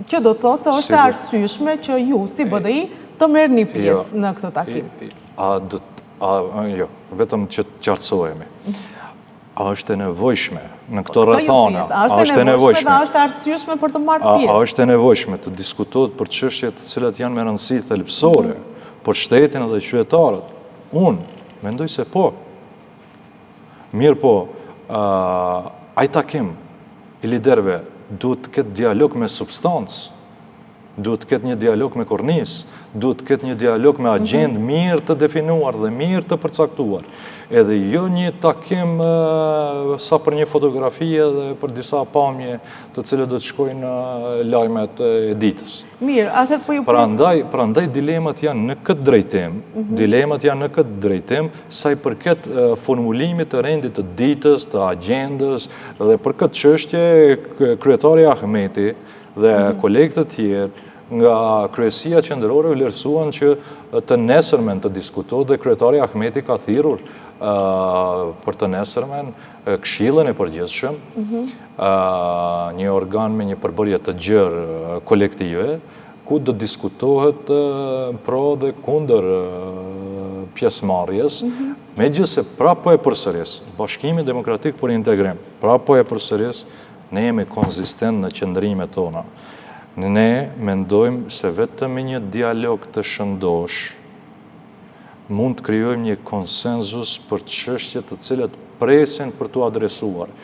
Që do të thotë se është e arsyeshme që ju, si BDI, të merrni pjesë në këtë takim. Jo, vetëm që të qartësohemi. A është e nevojshme në këto rrethana? A është e nevojshme dhe a është e arsyeshme për të marrë pjesë? A është e nevojshme të diskutohet për çështje të cilat janë me rëndësi thelbësore për shtetin dhe qytetarët? Unë mendoj se po. Mirë po, ai takim i liderëve duhet të ketë dialog me substancë, duhet të ketë një dialog me kornisë, duhet të ketë një dialog me agjendë mirë të definuar dhe mirë të përcaktuar. Edhe jo një takim sa për një fotografi dhe për disa pamje të cilët do të shkojnë në lajmet e ditës. Mirë, atëherë po ju Prandaj dilemat janë në këtë drejtim, sa i përket formulimit të rendit të ditës, të agjendës dhe për këtë çështje kryetari Ahmeti dhe kolegët e tjerë nga kryesia qendrore vlerësuan që të nesërmen të diskutohet dhe kryetari Ahmeti ka thirrur për të nesërmen Këshillin e Përgjithshëm, një organ me një përbërje të gjerë kolektive, ku do diskutohet pro dhe kundër pjesëmarrjes, megjithëse prapë e përsëris, Bashkimi Demokratik për Integrim, prapë e përsëris, ne jemi konzistent në qëndrimet tona. Ne mendojmë se vetëm me një dialog të shëndosh mund të krijojmë një konsenzus për çështje të cilat presin për t'u adresuar.